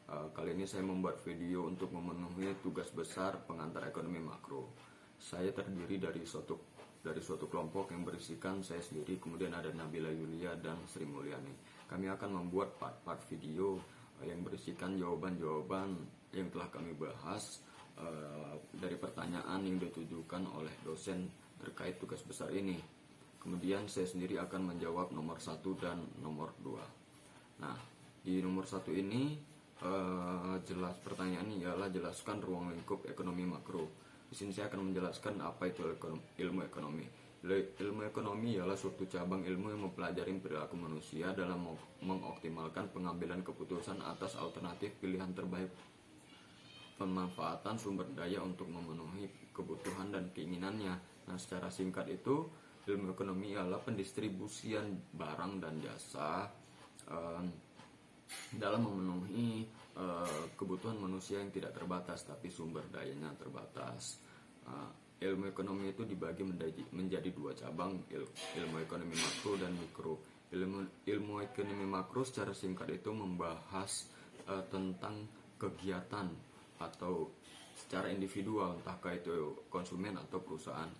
Kali ini saya membuat video untuk memenuhi tugas besar pengantar ekonomi makro. Saya terdiri dari suatu kelompok yang berisikan saya sendiri, kemudian ada Nabila Yulia dan Sri Mulyani. Kami akan membuat part-part video yang berisikan jawaban-jawaban yang telah kami bahas dari pertanyaan yang ditujukan oleh dosen terkait tugas besar ini. Kemudian saya sendiri akan menjawab nomor 1 dan nomor 2. Nah, di nomor 1 ini jelas pertanyaannya ialah jelaskan ruang lingkup ekonomi makro. Di sini saya akan menjelaskan apa itu ilmu ekonomi. Ilmu ekonomi ialah suatu cabang ilmu yang mempelajari perilaku manusia dalam mengoptimalkan pengambilan keputusan atas alternatif pilihan terbaik pemanfaatan sumber daya untuk memenuhi kebutuhan dan keinginannya. Nah, secara singkat itu, ilmu ekonomi ialah pendistribusian barang dan jasa dalam memenuhi kebutuhan manusia yang tidak terbatas, tapi sumber dayanya terbatas. Ilmu ekonomi itu dibagi menjadi dua cabang, ilmu ekonomi makro dan mikro. Ilmu ekonomi makro secara singkat itu membahas tentang kegiatan atau secara individual, entahkah itu konsumen atau perusahaan.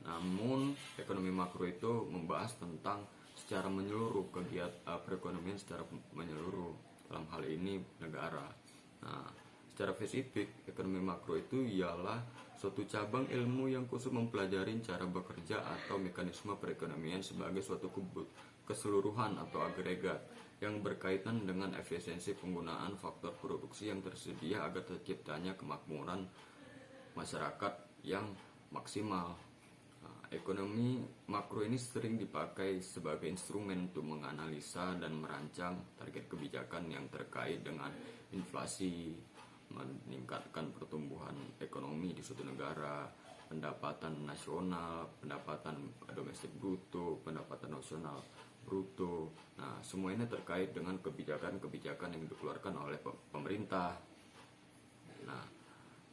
Namun ekonomi makro itu membahas tentang secara menyeluruh kegiatan perekonomian secara menyeluruh, dalam hal ini negara. Nah, secara spesifik ekonomi makro itu ialah suatu cabang ilmu yang khusus mempelajari cara bekerja atau mekanisme perekonomian sebagai suatu keseluruhan atau agregat yang berkaitan dengan efisiensi penggunaan faktor produksi yang tersedia agar terciptanya kemakmuran masyarakat yang maksimal. Ekonomi makro ini sering dipakai sebagai instrumen untuk menganalisa dan merancang target kebijakan yang terkait dengan inflasi, meningkatkan pertumbuhan ekonomi di suatu negara, pendapatan nasional, pendapatan domestik bruto, pendapatan nasional bruto. Nah, semua ini terkait dengan kebijakan-kebijakan yang dikeluarkan oleh pemerintah. Nah,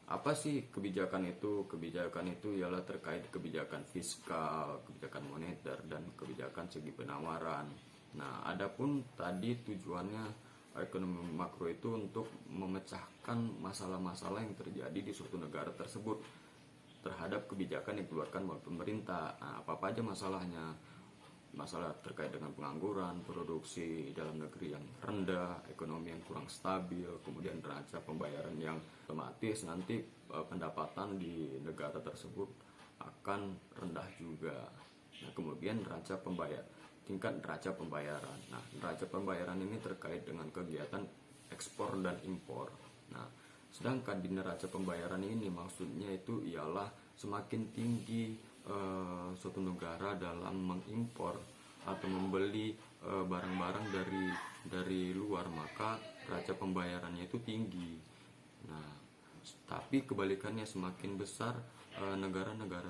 apa sih kebijakan itu? Kebijakan itu ialah terkait kebijakan fiskal, kebijakan moneter, dan kebijakan segi penawaran. Nah, adapun tadi tujuannya ekonomi makro itu untuk memecahkan masalah-masalah yang terjadi di suatu negara tersebut terhadap kebijakan yang dikeluarkan oleh pemerintah. Nah, apa aja masalahnya? Masalah terkait dengan pengangguran, produksi dalam negeri yang rendah, ekonomi yang kurang stabil, kemudian neraca pembayaran yang otomatis nanti pendapatan di negara tersebut akan rendah juga. Nah, kemudian tingkat neraca pembayaran. Nah, neraca pembayaran ini terkait dengan kegiatan ekspor dan impor. Nah, sedangkan di neraca pembayaran ini maksudnya itu ialah semakin tinggi suatu negara dalam mengimpor atau membeli barang-barang dari luar, maka neraca pembayarannya itu tinggi. Nah, tapi kebalikannya, semakin besar negara-negara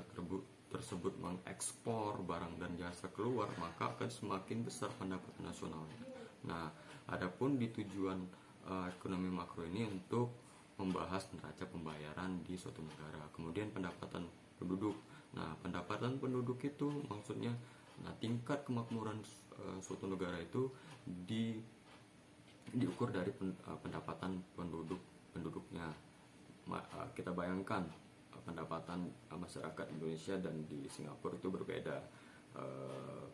tersebut mengekspor barang dan jasa keluar, maka akan semakin besar pendapatan nasionalnya. Nah, adapun di tujuan ekonomi makro ini untuk membahas neraca pembayaran di suatu negara. Kemudian pendapatan penduduk. Nah, pendapatan penduduk itu maksudnya, tingkat kemakmuran suatu negara itu diukur dari pendapatan penduduknya. Kita bayangkan pendapatan masyarakat Indonesia dan di Singapura itu berbeda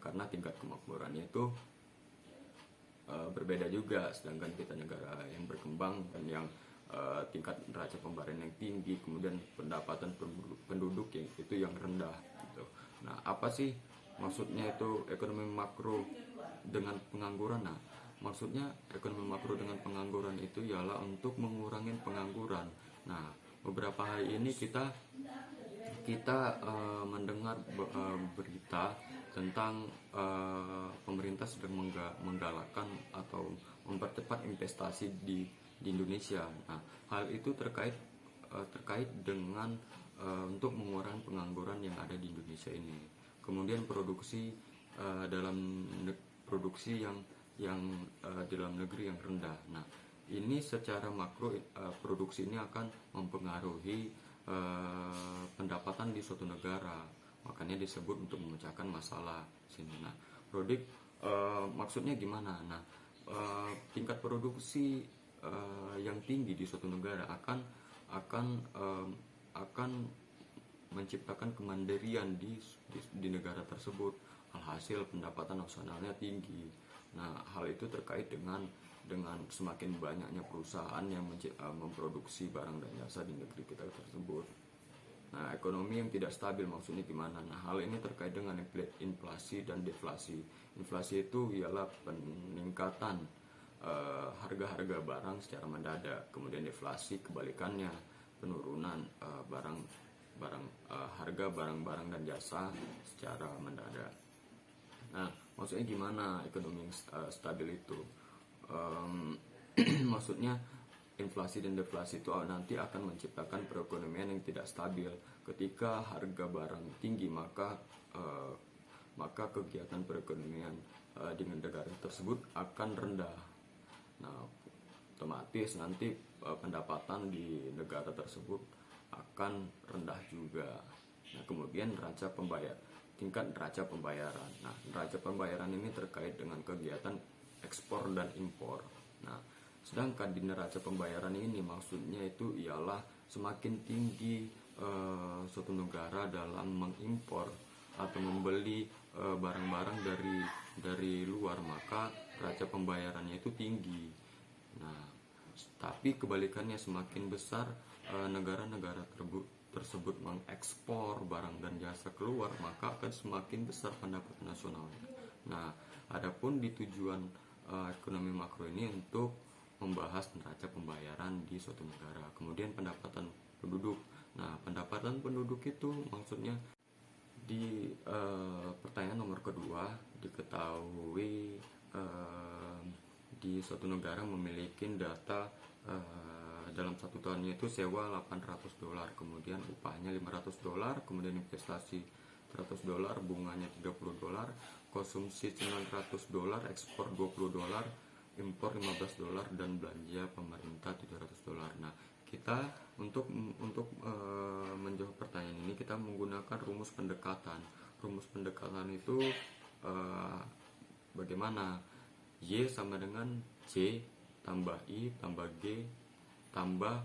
karena tingkat kemakmurannya itu berbeda juga. Sedangkan kita negara yang berkembang dan yang tingkat neraca pembayaran yang tinggi, kemudian pendapatan penduduk itu yang rendah gitu. Nah, apa sih maksudnya itu ekonomi makro dengan pengangguran? Nah, maksudnya ekonomi makro dengan pengangguran itu ialah untuk mengurangi pengangguran. Nah, beberapa hari ini kita mendengar berita tentang pemerintah sedang menggalakkan atau mempercepat investasi di Indonesia. Nah, hal itu terkait dengan untuk mengurangi pengangguran yang ada di Indonesia ini. Kemudian produksi produksi yang dalam negeri yang rendah. Nah, ini secara makro produksi ini akan mempengaruhi pendapatan di suatu negara. Makanya disebut untuk memecahkan masalah sini. Nah, maksudnya gimana? Nah, tingkat produksi yang tinggi di suatu negara akan menciptakan kemandirian di negara tersebut. Alhasil pendapatan nasionalnya tinggi. Nah, hal itu terkait dengan semakin banyaknya perusahaan yang memproduksi barang dan jasa di negeri kita tersebut. Nah, ekonomi yang tidak stabil maksudnya gimana? Nah, hal ini terkait dengan inflasi dan deflasi. Inflasi itu ialah peningkatan harga-harga barang secara mendadak. Kemudian deflasi kebalikannya, penurunan harga barang-barang dan jasa secara mendadak. Nah, maksudnya gimana ekonomi yang stabil itu? Maksudnya inflasi dan deflasi itu nanti akan menciptakan perekonomian yang tidak stabil. Ketika harga barang tinggi, maka kegiatan perekonomian di negara tersebut akan rendah. Nah, otomatis nanti pendapatan di negara tersebut akan rendah juga. Nah, kemudian tingkat neraca pembayaran. Nah, neraca pembayaran ini terkait dengan kegiatan ekspor dan impor. Nah, sedangkan di neraca pembayaran ini maksudnya itu ialah semakin tinggi suatu negara dalam mengimpor atau membeli barang-barang dari luar, maka neraca pembayarannya itu tinggi. Nah, tapi kebalikannya, semakin besar negara-negara tersebut mengekspor barang dan jasa keluar, maka akan semakin besar pendapatan nasionalnya. Nah, adapun di tujuan ekonomi makro ini untuk membahas neraca pembayaran di suatu negara. Kemudian pendapatan penduduk. Nah, pendapatan penduduk itu maksudnya di pertanyaan nomor kedua diketahui di suatu negara memiliki data dalam satu tahunnya itu sewa $800, kemudian upahnya $500, kemudian investasi $100, bunganya $30, konsumsi $900, ekspor $20, impor $15, dan belanja pemerintah $700. Nah, kita untuk menjawab pertanyaan ini kita menggunakan rumus pendekatan. Rumus pendekatan itu bagaimana? Y sama dengan C tambah I tambah G tambah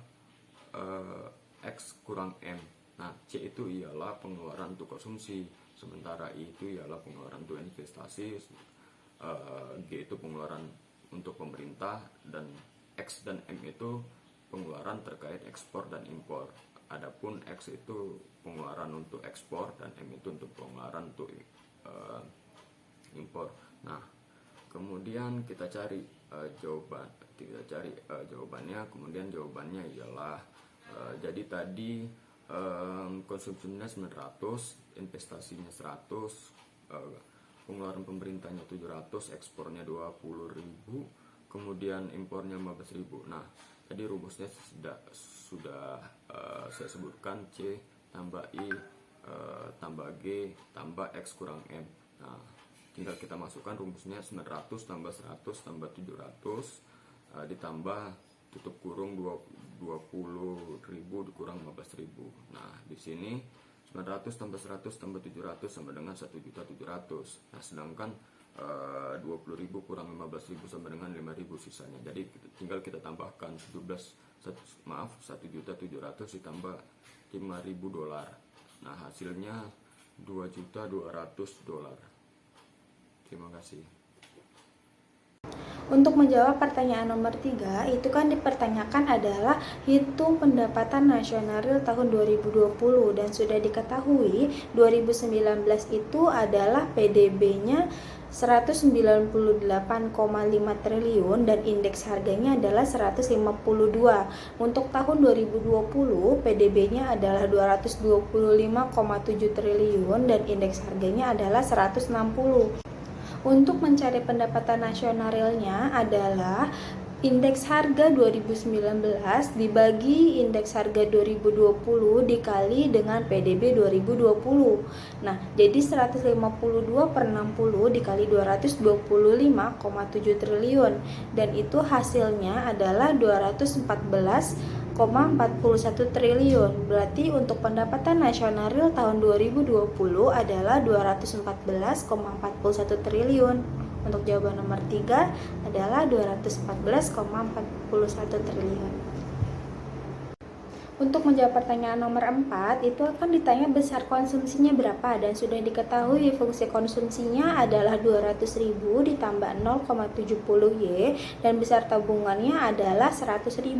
X kurang M. Nah, C itu ialah pengeluaran untuk konsumsi, sementara I itu ialah pengeluaran untuk investasi, G itu pengeluaran untuk pemerintah, dan X dan M itu pengeluaran terkait ekspor dan impor. Adapun X itu pengeluaran untuk ekspor dan M itu untuk pengeluaran untuk impor. Nah, kemudian kita cari jawabannya. Kemudian jawabannya ialah jadi tadi konsumsinya 900, investasinya 100, pengeluaran pemerintahnya 700, ekspornya 20.000, kemudian impornya 15.000. Nah, tadi rumusnya sudah saya sebutkan, C tambah I tambah G tambah X kurang M. Nah, tinggal kita masukkan rumusnya 900 tambah 100 tambah 700 ditambah tutup kurung 20.000 dikurang 15.000. Nah, di sini 900 tambah 100 tambah 700 sama dengan 1.700.000. Nah, sedangkan 20.000 kurang 15.000 sama dengan 5.000 sisanya. Jadi tinggal kita tambahkan 1.700.000 ditambah $5.000. Nah, hasilnya $2.200.000. Terima kasih. Untuk menjawab pertanyaan nomor 3, itu kan dipertanyakan adalah hitung pendapatan nasional real tahun 2020, dan sudah diketahui 2019 itu adalah PDB-nya 198,5 triliun dan indeks harganya adalah 152. Untuk tahun 2020 PDB-nya adalah 225,7 triliun dan indeks harganya adalah 160. Untuk mencari pendapatan nasional realnya adalah indeks harga 2019 dibagi indeks harga 2020 dikali dengan PDB 2020. Nah, jadi 152/60 dikali 225,7 triliun, dan itu hasilnya adalah 214,41 triliun. Berarti untuk pendapatan nasional real tahun 2020 adalah 214,41 triliun. Untuk jawaban nomor 3 adalah 214,41 triliun. Untuk menjawab pertanyaan nomor 4, itu akan ditanya besar konsumsinya berapa, dan sudah diketahui fungsi konsumsinya adalah 200.000 ditambah 0,70Y dan besar tabungannya adalah 100.000.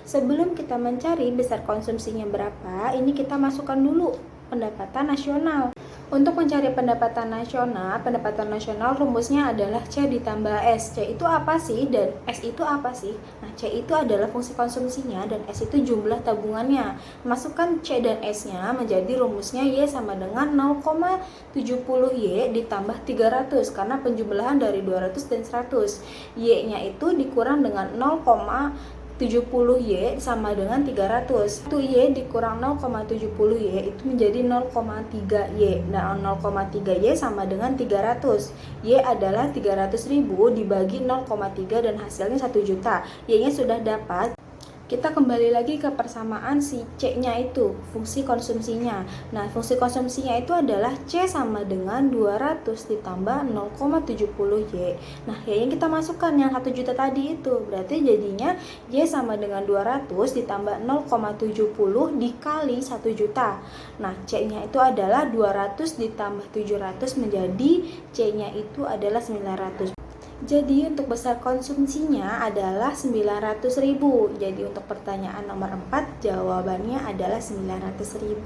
Sebelum kita mencari besar konsumsinya berapa, ini kita masukkan dulu pendapatan nasional. Untuk mencari pendapatan nasional rumusnya adalah C ditambah S. C itu apa sih dan S itu apa sih? Nah, C itu adalah fungsi konsumsinya dan S itu jumlah tabungannya. Masukkan C dan S-nya menjadi rumusnya Y sama dengan 0,70Y ditambah 300 karena penjumlahan dari 200 dan 100. Y-nya itu dikurang dengan 0,70Y sama dengan 300. 1Y dikurang 0,70Y itu menjadi 0,3Y. Nah, 0,3Y sama dengan 300. Y adalah 300.000 dibagi 0,3 dan hasilnya 1 juta. Y-nya sudah dapat. Kita kembali lagi ke persamaan si C-nya itu, fungsi konsumsinya. Nah, fungsi konsumsinya itu adalah C sama dengan 200 ditambah 0,70Y. Nah, Y-nya kita masukkan yang 1 juta tadi itu. Berarti jadinya Y sama dengan 200 ditambah 0,70 dikali 1 juta. Nah, C-nya itu adalah 200 ditambah 700 menjadi C-nya itu adalah 900. Jadi untuk besar konsumsinya adalah 900.000. Jadi untuk pertanyaan nomor 4 jawabannya adalah 900.000.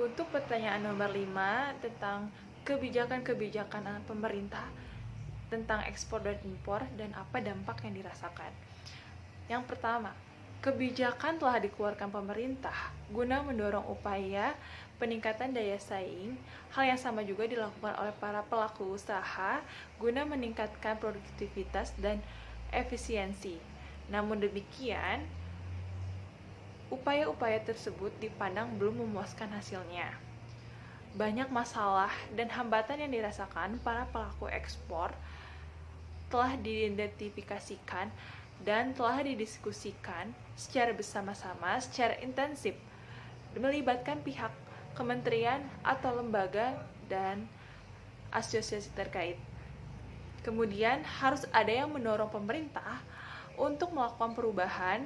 Untuk pertanyaan nomor 5 tentang kebijakan-kebijakan pemerintah tentang ekspor dan impor dan apa dampak yang dirasakan. Yang pertama, kebijakan telah dikeluarkan pemerintah guna mendorong upaya peningkatan daya saing. Hal yang sama juga dilakukan oleh para pelaku usaha guna meningkatkan produktivitas dan efisiensi. Namun demikian, upaya-upaya tersebut dipandang belum memuaskan hasilnya. Banyak masalah dan hambatan yang dirasakan para pelaku ekspor telah diidentifikasikan dan telah didiskusikan secara bersama-sama, secara intensif, melibatkan pihak kementerian atau lembaga dan asosiasi terkait. Kemudian harus ada yang mendorong pemerintah untuk melakukan perubahan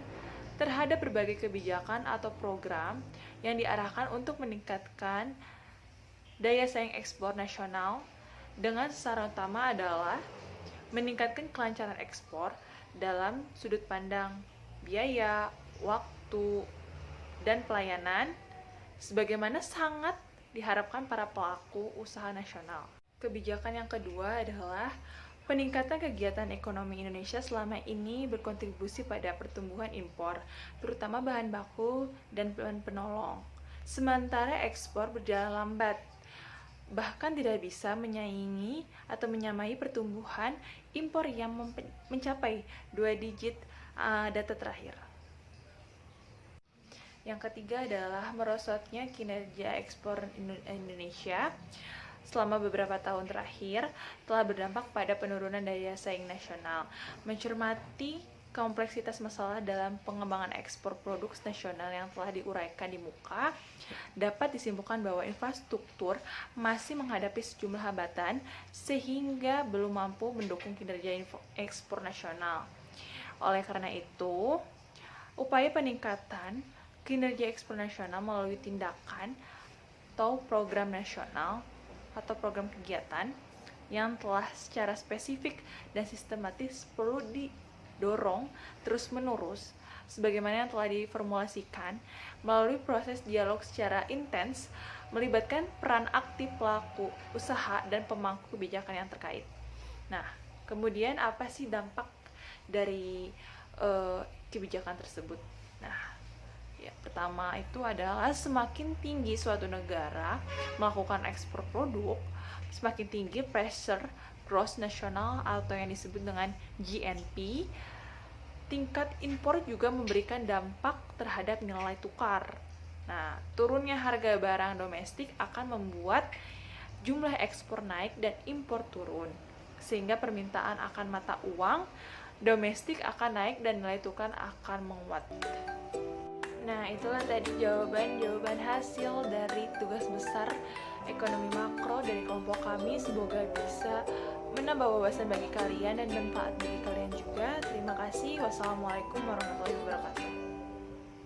terhadap berbagai kebijakan atau program yang diarahkan untuk meningkatkan daya saing ekspor nasional dengan sasaran utama adalah meningkatkan kelancaran ekspor dalam sudut pandang biaya, waktu, dan pelayanan sebagaimana sangat diharapkan para pelaku usaha nasional. Kebijakan yang kedua adalah peningkatan kegiatan ekonomi Indonesia selama ini berkontribusi pada pertumbuhan impor, terutama bahan baku dan bahan penolong. Sementara ekspor berjalan lambat, bahkan tidak bisa menyaingi atau menyamai pertumbuhan impor yang mencapai 2 digit data terakhir. Yang ketiga adalah merosotnya kinerja ekspor Indonesia selama beberapa tahun terakhir telah berdampak pada penurunan daya saing nasional. Mencermati kompleksitas masalah dalam pengembangan ekspor produk nasional yang telah diuraikan di muka, dapat disimpulkan bahwa infrastruktur masih menghadapi sejumlah hambatan sehingga belum mampu mendukung kinerja ekspor nasional. Oleh karena itu, upaya peningkatan kinerja ekspor nasional melalui tindakan atau program nasional atau program kegiatan yang telah secara spesifik dan sistematis perlu didorong terus-menerus sebagaimana yang telah diformulasikan melalui proses dialog secara intens melibatkan peran aktif pelaku usaha dan pemangku kebijakan yang terkait. Nah, kemudian apa sih dampak dari kebijakan tersebut? Nah, pertama itu adalah semakin tinggi suatu negara melakukan ekspor produk, semakin tinggi pressure gross nasional atau yang disebut dengan GNP. Tingkat impor juga memberikan dampak terhadap nilai tukar. Nah, turunnya harga barang domestik akan membuat jumlah ekspor naik dan impor turun, sehingga permintaan akan mata uang domestik akan naik dan nilai tukar akan menguat. Nah, itulah tadi jawaban hasil dari tugas besar ekonomi makro dari kelompok kami. Semoga bisa menambah wawasan bagi kalian dan manfaat bagi kalian juga. Terima kasih. Wassalamualaikum warahmatullahi wabarakatuh.